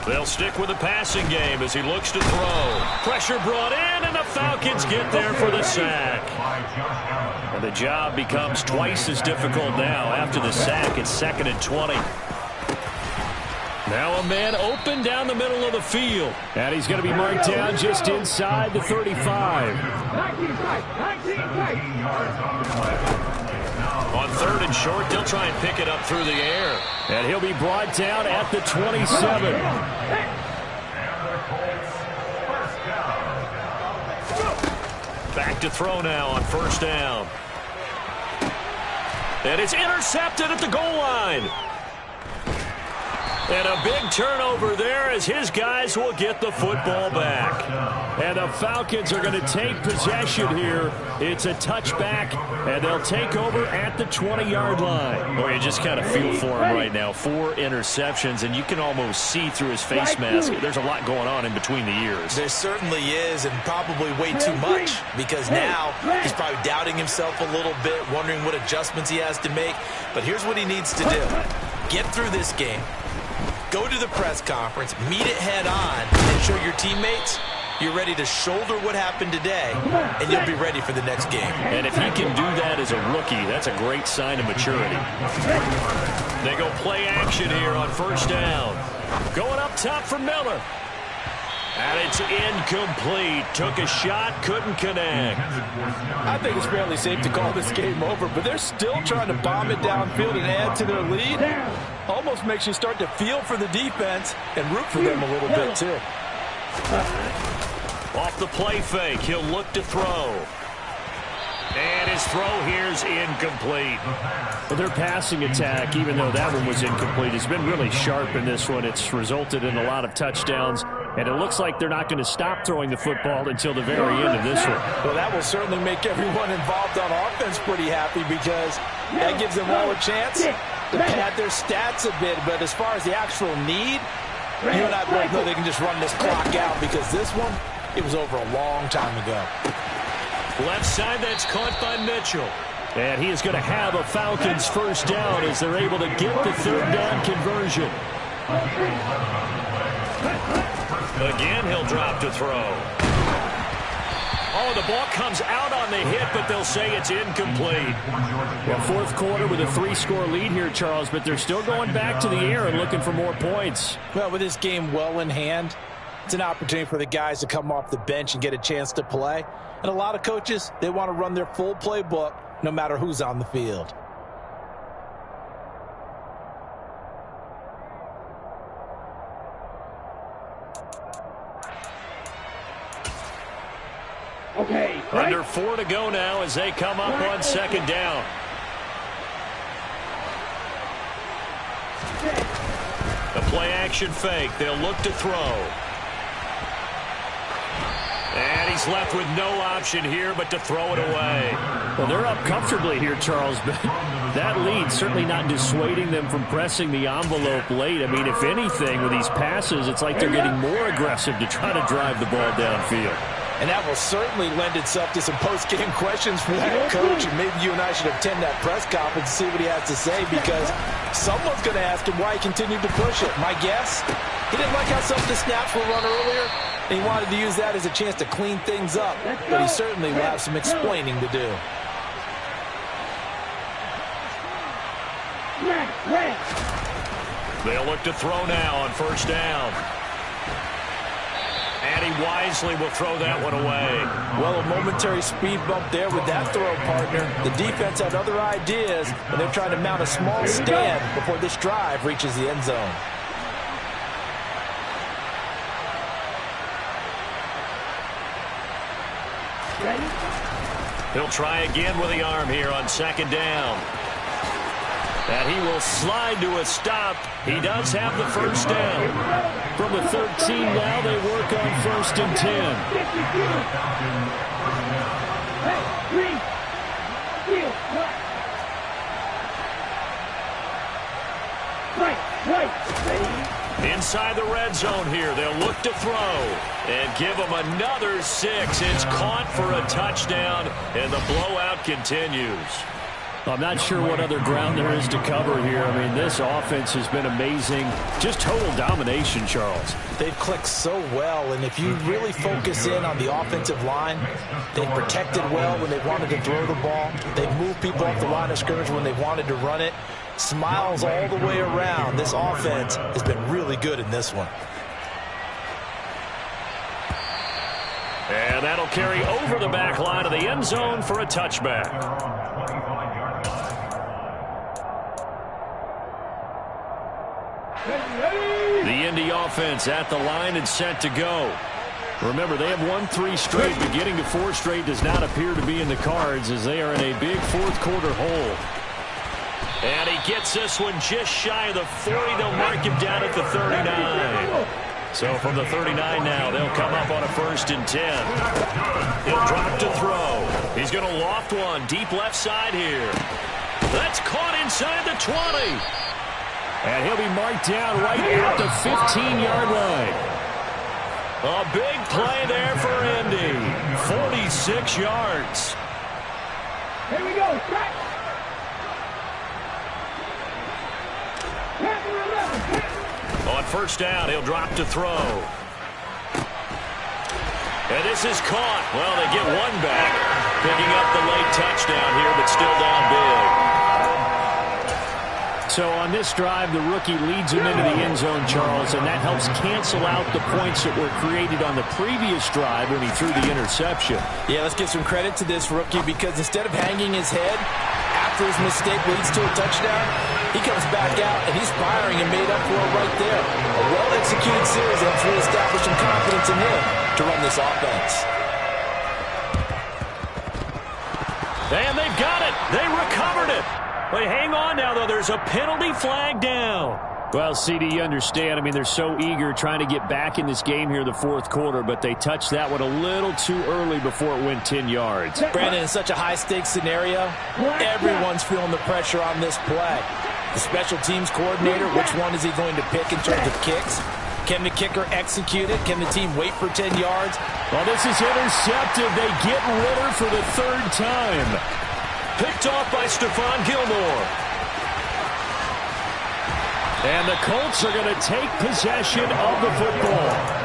They'll stick with the passing game as he looks to throw. Pressure brought in, and the Falcons get there for the sack. And the job becomes twice as difficult now. After the sack, it's 2nd and 20. Now a man open down the middle of the field. And he's going to be marked down just inside the 35. 19 On 3rd and short, they'll try and pick it up through the air. And he'll be brought down at the 27. Back to throw now on 1st down. And it's intercepted at the goal line. And a big turnover there as his guys will get the football back. And the Falcons are going to take possession here. It's a touchback, and they'll take over at the 20-yard line. Boy, you just kind of feel for him right now. 4 interceptions, and you can almost see through his face mask. There's a lot going on in between the ears. There certainly is, and probably way too much, because now he's probably doubting himself a little bit, wondering what adjustments he has to make. But here's what he needs to do. Get through this game. Go to the press conference, meet it head on, and show your teammates you're ready to shoulder what happened today, and you'll be ready for the next game. And if he can do that as a rookie, that's a great sign of maturity. They go play action here on 1st down. Going up top for Miller. And it's incomplete. Took a shot, couldn't connect. I think it's fairly safe to call this game over, but they're still trying to bomb it downfield and add to their lead. Almost makes you start to feel for the defense and root for them a little bit, too. Off the play fake, he'll look to throw. And his throw here's incomplete. Well, their passing attack, even though that one was incomplete, has been really sharp in this one. It's resulted in a lot of touchdowns, and it looks like they're not going to stop throwing the football until the very end of this one. Well, that will certainly make everyone involved on offense pretty happy, because that gives them all a chance to pad their stats a bit. But as far as the actual need, you and I both know they can just run this clock out, because this one, it was over a long time ago. Left side, that's caught by Mitchell. And he is going to have a Falcons 1st down as they're able to get the 3rd down conversion. Again, he'll drop to throw. Oh, the ball comes out on the hit, but they'll say it's incomplete. Well, 4th quarter with a 3-score lead here, Charles, but they're still going back to the air and looking for more points. Well, with this game well in hand, it's an opportunity for the guys to come off the bench and get a chance to play. And a lot of coaches, they want to run their full playbook no matter who's on the field. Okay. Under 4 to go now as they come up on 2nd down. Play action fake. They'll look to throw. And he's left with no option here but to throw it away. Well, they're up comfortably here, Charles, but that lead certainly not dissuading them from pressing the envelope late. I mean, if anything, with these passes, it's like they're getting more aggressive to try to drive the ball downfield. And that will certainly lend itself to some post-game questions for the head coach. And maybe you and I should attend that press conference and see what he has to say, because someone's going to ask him why he continued to push it. My guess, he didn't like how some of the snaps were run earlier, and he wanted to use that as a chance to clean things up. But he certainly will have some explaining to do. They'll look to throw now on first down. And he wisely will throw that one away. Well, a momentary speed bump there with that throw, partner. The defense had other ideas, and they're trying to mount a small stand before this drive reaches the end zone. He'll try again with the arm here on second down. And he will slide to a stop. He does have the first down. From the 13 now, they work on first and 10. Inside the red zone here, they'll look to throw and give him another 6. It's caught for a touchdown, and the blowout continues. I'm not sure what other ground there is to cover here. I mean, this offense has been amazing. Just total domination, Charles. They've clicked so well, and if you really focus in on the offensive line, they've protected well when they wanted to throw the ball. They've moved people off the line of scrimmage when they wanted to run it. Smiles all the way around. This offense has been really good in this one. And that'll carry over the back line of the end zone for a touchback. The Indy offense at the line and set to go. Remember, they have won 3 straight, but getting to 4 straight does not appear to be in the cards as they are in a big fourth-quarter hole. And he gets this one just shy of the 40. They'll mark him down at the 39. So from the 39 now, they'll come up on a first and 10. He'll drop to throw. He's going to loft one deep left side here. That's caught inside the 20. And he'll be marked down right at the 15-yard line. A big play there for Indy. 46 yards. Here we go. On first down, he'll drop to throw. And this is caught. Well, they get one back. Picking up the late touchdown here, but still down big. So on this drive, the rookie leads him into the end zone, Charles, and that helps cancel out the points that were created on the previous drive when he threw the interception. Yeah, let's give some credit to this rookie, because instead of hanging his head after his mistake leads to a touchdown, he comes back out and he's firing and made up for it right there. A well-executed series helps reestablish some confidence in him to run this offense. And they've got it. They recovered it. Wait, hang on now, though. There's a penalty flag down. Well, CD, you understand. I mean, they're so eager trying to get back in this game here in the fourth quarter, but they touched that one a little too early before it went 10 yards. Brandon, in such a high-stakes scenario, everyone's feeling the pressure on this play. The special teams coordinator, which one is he going to pick in terms of kicks? Can the kicker execute it? Can the team wait for 10 yards? Well, this is intercepted. They get Ritter for the 3rd time. Picked off by Stephon Gilmore. And the Colts are going to take possession of the football.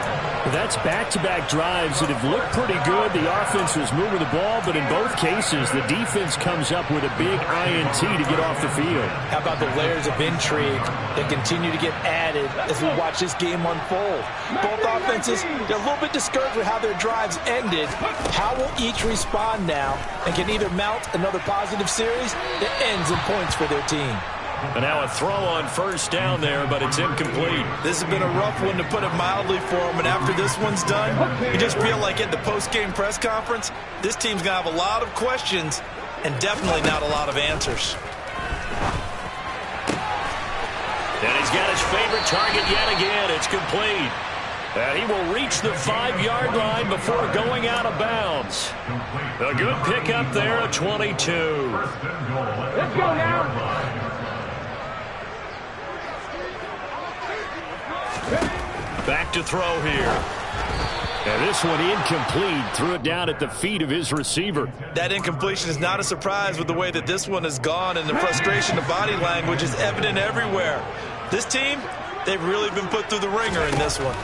That's back-to-back drives that have looked pretty good. The offense was moving the ball, but in both cases, the defense comes up with a big INT to get off the field. How about the layers of intrigue that continue to get added as we watch this game unfold? Both offenses, they're a little bit discouraged with how their drives ended. How will each respond now and can either mount another positive series that ends in points for their team? And now a throw on first down there, but it's incomplete. This has been a rough one, to put it mildly, for him. And after this one's done, you just feel like at the post-game press conference, this team's going to have a lot of questions and definitely not a lot of answers. And he's got his favorite target yet again. It's complete. And he will reach the 5-yard line before going out of bounds. A good pickup there at 22. Let's go now. Back to throw here. And this one incomplete. Threw it down at the feet of his receiver. That incompletion is not a surprise with the way that this one has gone, and the frustration of body language is evident everywhere. This team, they've really been put through the ringer in this one.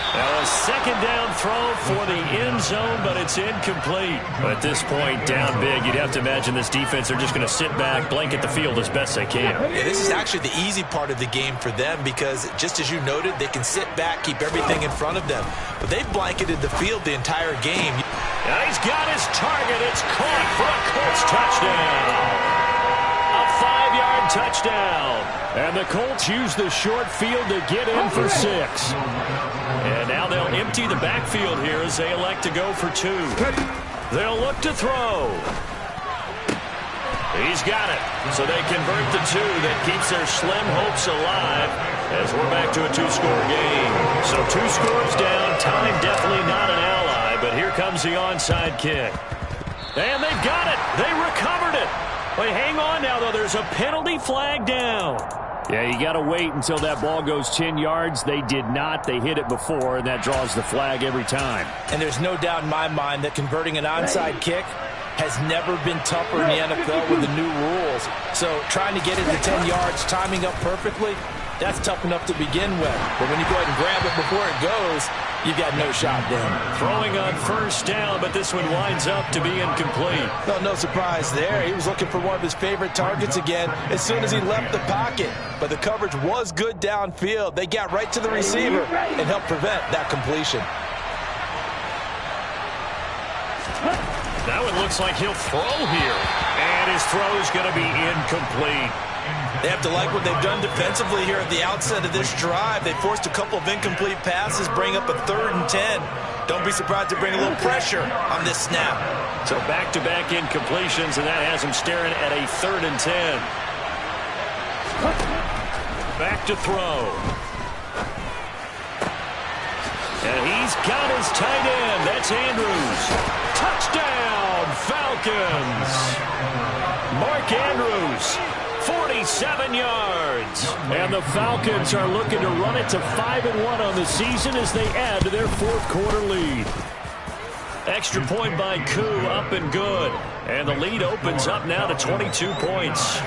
Now a second down throw for the end zone, but it's incomplete. At this point, down big, you'd have to imagine this defense are just going to sit back, blanket the field as best they can. Yeah, this is actually the easy part of the game for them because, just as you noted, they can sit back, keep everything in front of them. But they've blanketed the field the entire game. And he's got his target. It's caught for a Colts touchdown. A 5-yard touchdown. And the Colts use the short field to get in for 6. And now they'll empty the backfield here as they elect to go for 2. They'll look to throw. He's got it. So they convert the 2. That keeps their slim hopes alive as we're back to a 2-score game. So 2 scores down. Time definitely not an ally, but here comes the onside kick. And they've got it. They recovered it. But hang on now, though. There's a penalty flag down. Yeah, you got to wait until that ball goes 10 yards. They did not. They hit it before, and that draws the flag every time. And there's no doubt in my mind that converting an onside kick has never been tougher in the NFL with the new rules. So trying to get it to 10 yards, timing up perfectly, that's tough enough to begin with. But when you go ahead and grab it before it goes, you've got no shot then. Throwing on first down, but this one winds up to be incomplete. No surprise there. He was looking for one of his favorite targets again as soon as he left the pocket. But the coverage was good downfield. They got right to the receiver and helped prevent that completion. That one looks like he'll throw here. And his throw is going to be incomplete. They have to like what they've done defensively here at the outset of this drive. They forced a couple of incomplete passes, bring up a 3rd and 10. Don't be surprised to bring a little pressure on this snap. So back-to-back incompletions, and that has him staring at a 3rd and 10. Back to throw. And he's got his tight end. That's Andrews. Touchdown, Falcons. Mark Andrews, 47 yards. And the Falcons are looking to run it to 5-1 on the season as they add to their 4th quarter lead. Extra point by Koo, up and good. And the lead opens up now to 22 points.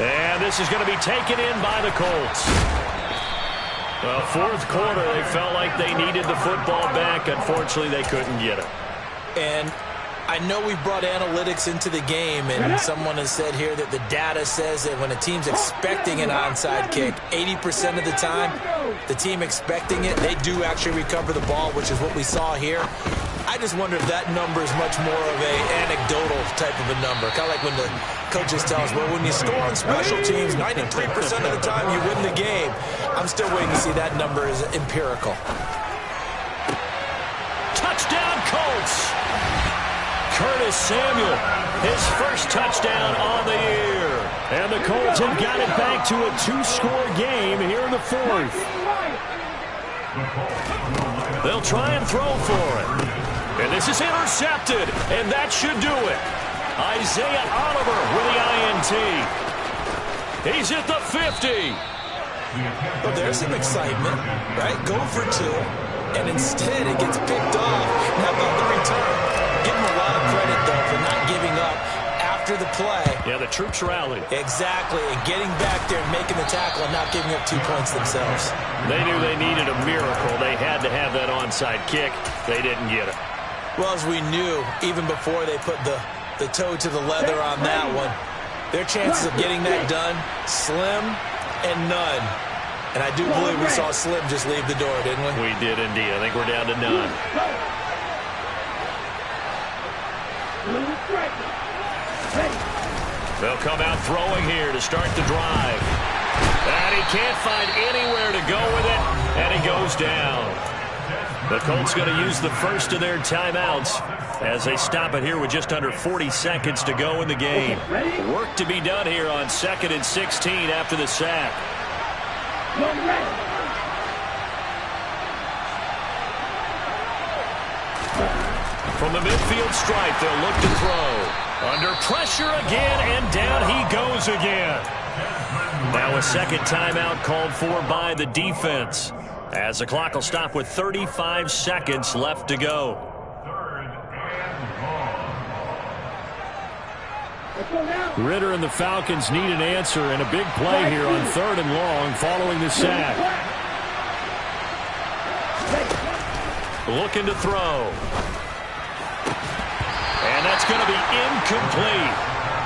And this is going to be taken in by the Colts. Well, 4th quarter, they felt like they needed the football back. Unfortunately, they couldn't get it. And I know we brought analytics into the game, and someone has said here that the data says that when a team's expecting an onside kick, 80% of the time, the team expecting it, they do actually recover the ball, which is what we saw here. I just wonder if that number is much more of a anecdotal type of a number. Kind of like when the coaches tell us, well, when you score on special teams, 93% of the time you win the game. I'm still waiting to see that number is empirical. Touchdown, Colts! Curtis Samuel, his first touchdown on the year. And the Colts have got it back to a 2-score game here in the 4th. They'll try and throw for it. And this is intercepted, and that should do it. Isaiah Oliver with the INT. He's at the 50. Well, there's some excitement, right? Go for 2, and instead it gets picked off. How about the return? Give him a lot of credit, though, for not giving up after the play. Yeah, the troops rallied. Exactly, and getting back there and making the tackle and not giving up 2 points themselves. They knew they needed a miracle. They had to have that onside kick. They didn't get it. Well, as we knew, even before they put the toe to the leather on that one, their chances of getting that done, slim and none. And I do believe we saw Slim just leave the door, didn't we? We did indeed. I think we're down to none. They'll come out throwing here to start the drive. And he can't find anywhere to go with it, and he goes down. The Colts going to use the first of their timeouts as they stop it here with just under 40 seconds to go in the game. Work to be done here on 2nd and 16 after the sack. From the midfield stripe, they'll look to throw. Under pressure again, and down he goes again. Now a second timeout called for by the defense, as the clock will stop with 35 seconds left to go. Ritter and the Falcons need an answer and a big play here on 3rd and long following the sack. Looking to throw. And that's going to be incomplete.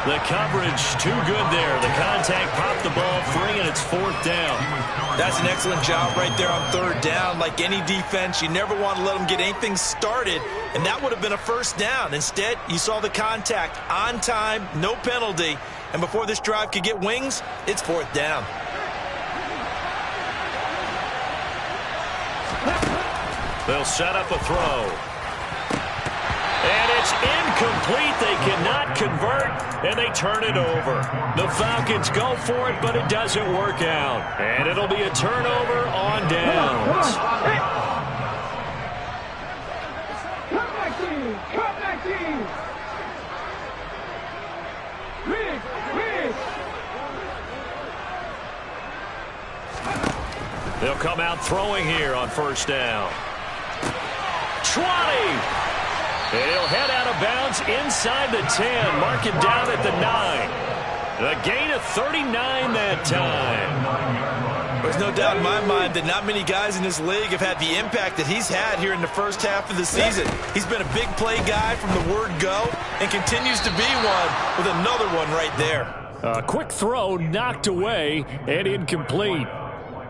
The coverage too good there. The contact popped the ball free, and it's 4th down. That's an excellent job right there on 3rd down. Like any defense, you never want to let them get anything started, and that would have been a 1st down. Instead, you saw the contact on time, no penalty, and before this drive could get wings, it's 4th down. They'll set up a throw. And it's incomplete. They cannot convert, and they turn it over. The Falcons go for it, but it doesn't work out. And it'll be a turnover on downs. Comeback team! Comeback team! They'll come out throwing here on 1st down. 20! And he'll head out of bounds inside the 10. Mark it down at the 9. A gain of 39 that time. There's no doubt in my mind that not many guys in this league have had the impact that he's had here in the first half of the season. He's been a big play guy from the word go and continues to be one with another one right there. A quick throw knocked away and incomplete.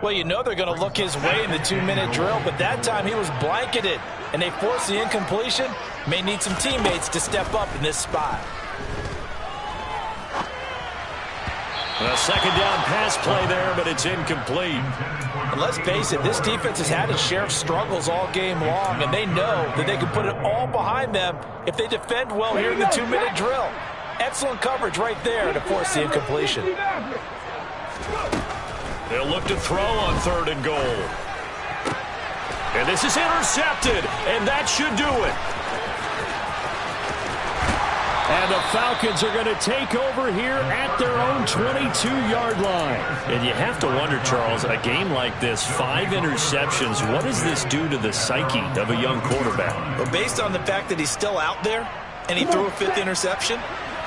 Well, you know they're going to look his way in the 2-minute drill, but that time he was blanketed, and they forced the incompletion. May need some teammates to step up in this spot. A 2nd down pass play there, but it's incomplete. And let's face it, this defense has had its share of struggles all game long, and they know that they can put it all behind them if they defend well here in the 2-minute drill. Excellent coverage right there to force the incompletion. They'll look to throw on 3rd and goal. And this is intercepted, and that should do it. And the Falcons are going to take over here at their own 22-yard line. And you have to wonder, Charles, a game like this, 5 interceptions, what does this do to the psyche of a young quarterback? Well, based on the fact that he's still out there and he threw a 5th interception,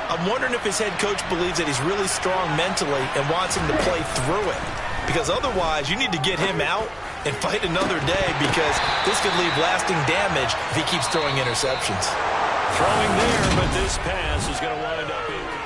I'm wondering if his head coach believes that he's really strong mentally and wants him to play through it. Because otherwise, you need to get him out and fight another day, because this could leave lasting damage if he keeps throwing interceptions. Throwing there, but this pass is going to wind up in...